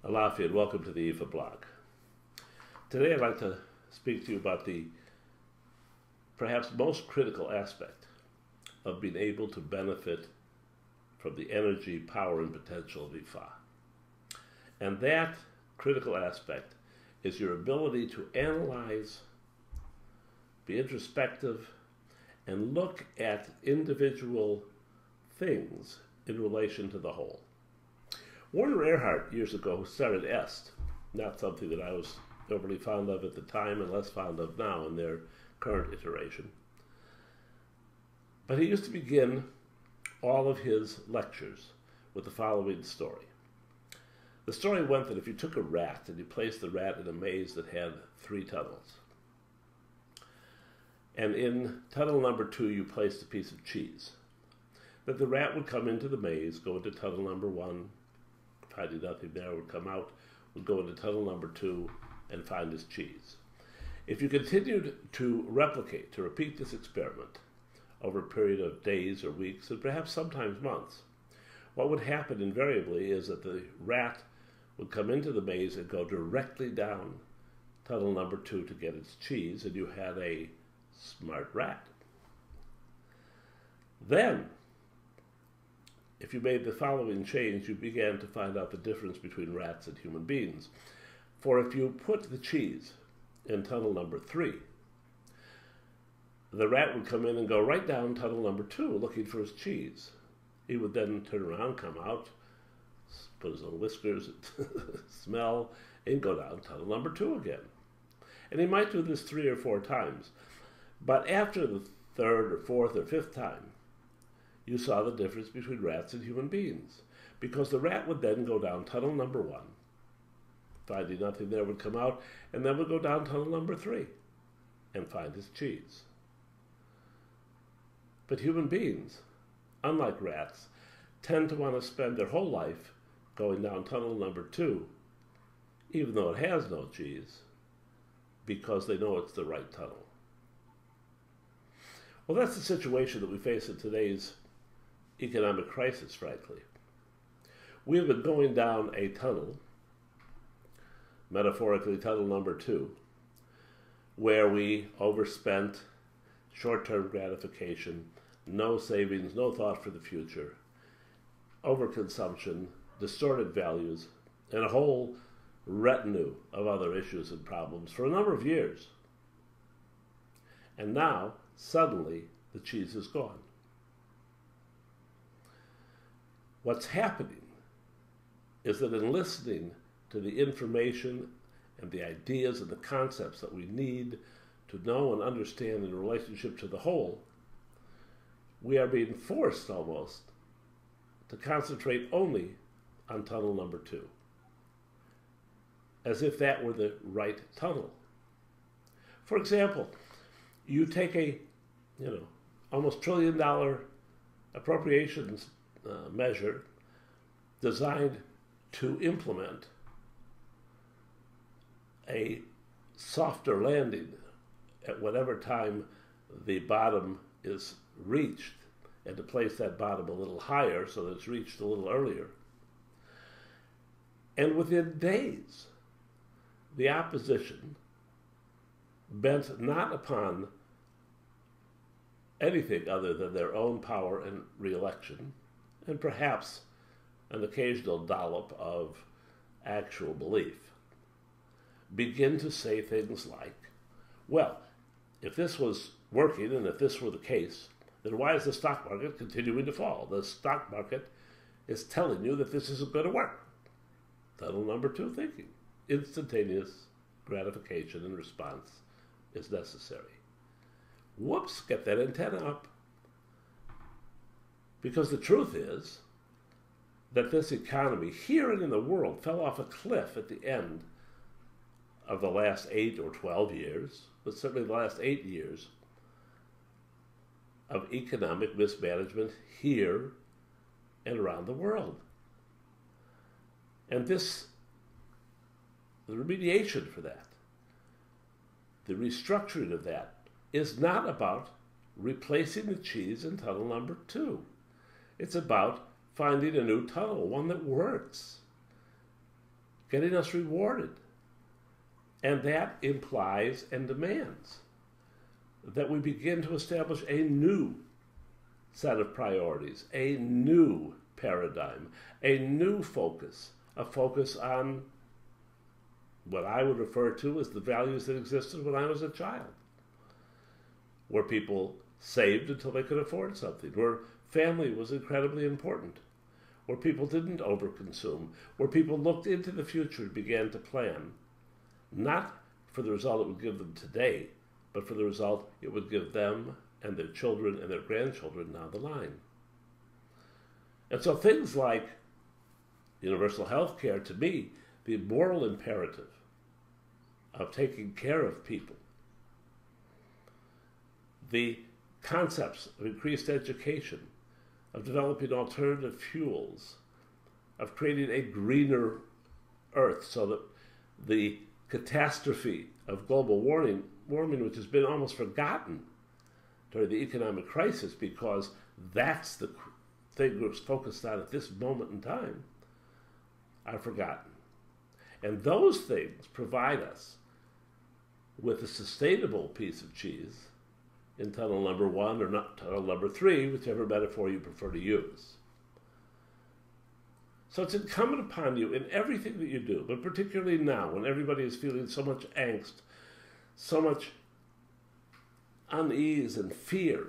Alafi, and welcome to the Iyanifa blog. Today I'd like to speak to you about the perhaps most critical aspect of being able to benefit from the energy, power, and potential of Ifa. And that critical aspect is your ability to analyze, be introspective, and look at individual things in relation to the whole. Werner Erhard, years ago, who started EST, not something that I was overly fond of at the time and less fond of now in their current iteration. But he used to begin all of his lectures with the following story. The story went that if you took a rat and you placed the rat in a maze that had 3 tunnels, and in tunnel number 2 you placed a piece of cheese, that the rat would come into the maze, go into tunnel number 1, finding nothing there, would come out, would go into tunnel number 2, and find his cheese. If you continued to replicate, to repeat this experiment over a period of days or weeks, and perhaps sometimes months, what would happen invariably is that the rat would come into the maze and go directly down tunnel number 2 to get its cheese, and you had a smart rat. Then, if you made the following change, you began to find out the difference between rats and human beings. For if you put the cheese in tunnel number 3, the rat would come in and go right down tunnel number 2 looking for his cheese. He would then turn around, come out, put his own whiskers, smell, and go down tunnel number 2 again. And he might do this 3 or 4 times. But after the 3rd or 4th or 5th time, you saw the difference between rats and human beings. Because the rat would then go down tunnel number 1, finding nothing there, would come out, and then would go down tunnel number 3 and find his cheese. But human beings, unlike rats, tend to want to spend their whole life going down tunnel number 2, even though it has no cheese, because they know it's the right tunnel. Well, that's the situation that we face in today's economic crisis, frankly. We have been going down a tunnel, metaphorically tunnel number 2, where we overspent, short-term gratification, no savings, no thought for the future, overconsumption, distorted values, and a whole retinue of other issues and problems for a number of years. And now, suddenly, the cheese is gone. What's happening is that in listening to the information and the ideas and the concepts that we need to know and understand in relationship to the whole, we are being forced almost to concentrate only on tunnel number 2, as if that were the right tunnel. For example, you take a almost $1 trillion appropriations measure designed to implement a softer landing at whatever time the bottom is reached, and to place that bottom a little higher so that it's reached a little earlier. And within days, the opposition, bent not upon anything other than their own power and re-election, and perhaps an occasional dollop of actual belief, begin to say things like, well, if this was working and if this were the case, then why is the stock market continuing to fall? The stock market is telling you that this isn't going to work. Tunnel number 2 thinking. Instantaneous gratification and response is necessary. Whoops, get that antenna up. Because the truth is that this economy here and in the world fell off a cliff at the end of the last 8 or 12 years, but certainly the last 8 years of economic mismanagement here and around the world. And the remediation for that, the restructuring of that, is not about replacing the cheese in tunnel number 2. It's about finding a new tunnel, one that works. getting us rewarded. And that implies and demands that we begin to establish a new set of priorities, a new paradigm, a new focus, a focus on what I would refer to as the values that existed when I was a child, where people saved until they could afford something, where family was incredibly important, where people didn't overconsume, where people looked into the future and began to plan, not for the result it would give them today, but for the result it would give them and their children and their grandchildren down the line. And so things like universal health care, to me, the moral imperative of taking care of people, the concepts of increased education, of developing alternative fuels, of creating a greener earth so that the catastrophe of global warming, which has been almost forgotten during the economic crisis because that's the thing we're focused on at this moment in time, are forgotten. And those things provide us with a sustainable piece of cheese in tunnel number 1 or not tunnel number 3, whichever metaphor you prefer to use. So it's incumbent upon you in everything that you do, but particularly now when everybody is feeling so much angst, so much unease and fear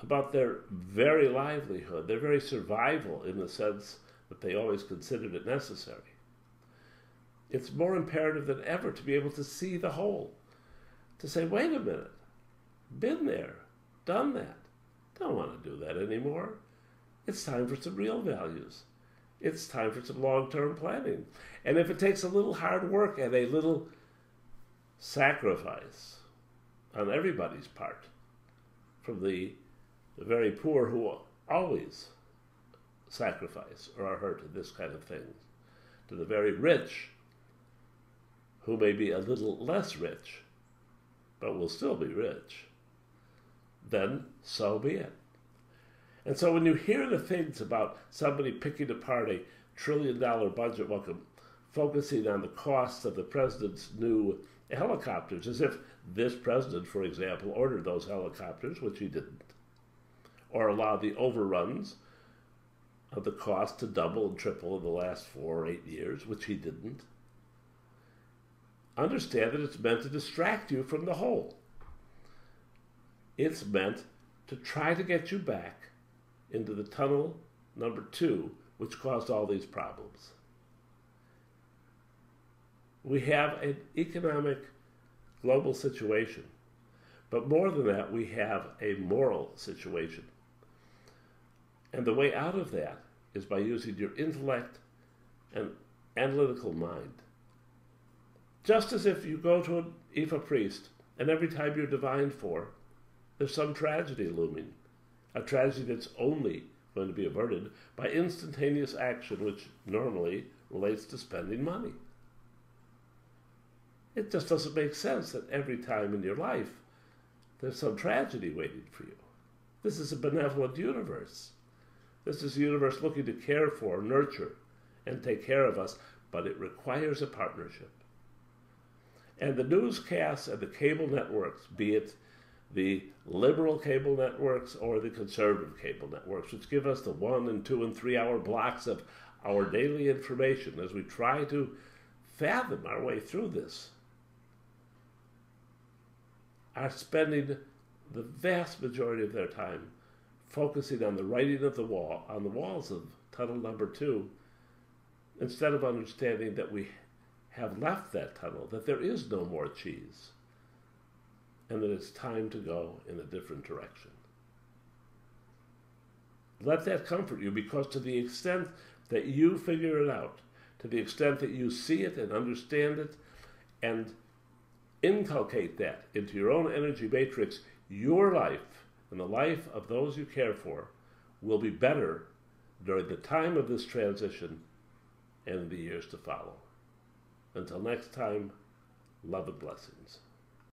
about their very livelihood, their very survival in the sense that they always considered it necessary. It's more imperative than ever to be able to see the whole, to say, wait a minute, been there, done that, don't want to do that anymore. It's time for some real values. It's time for some long-term planning. And if it takes a little hard work and a little sacrifice on everybody's part, from the very poor who always sacrifice or are hurt in this kind of thing, to the very rich who may be a little less rich, but will still be rich, then so be it. And so when you hear the things about somebody picking apart $1 trillion budget while focusing on the costs of the president's new helicopters, as if this president, for example, ordered those helicopters, which he didn't, or allowed the overruns of the cost to double and triple in the last 4 or 8 years, which he didn't, understand that it's meant to distract you from the whole. It's meant to try to get you back into the tunnel number 2, which caused all these problems. We have an economic global situation, but more than that, we have a moral situation. And the way out of that is by using your intellect and analytical mind. Just as if you go to an Ifa priest, and every time you're divined for, there's some tragedy looming. A tragedy that's only going to be averted by instantaneous action, which normally relates to spending money. It just doesn't make sense that every time in your life there's some tragedy waiting for you. This is a benevolent universe. This is a universe looking to care for, nurture, and take care of us, but it requires a partnership. And the newscasts and the cable networks, be it the liberal cable networks or the conservative cable networks, which give us the 1 and 2 and 3 hour blocks of our daily information as we try to fathom our way through this, are spending the vast majority of their time focusing on the writing of the wall, on the walls of tunnel number 2, instead of understanding that we have left that tunnel, that there is no more cheese, and that it's time to go in a different direction. Let that comfort you, because to the extent that you figure it out, to the extent that you see it and understand it, and inculcate that into your own energy matrix, your life and the life of those you care for will be better during the time of this transition and the years to follow. Until next time, love and blessings.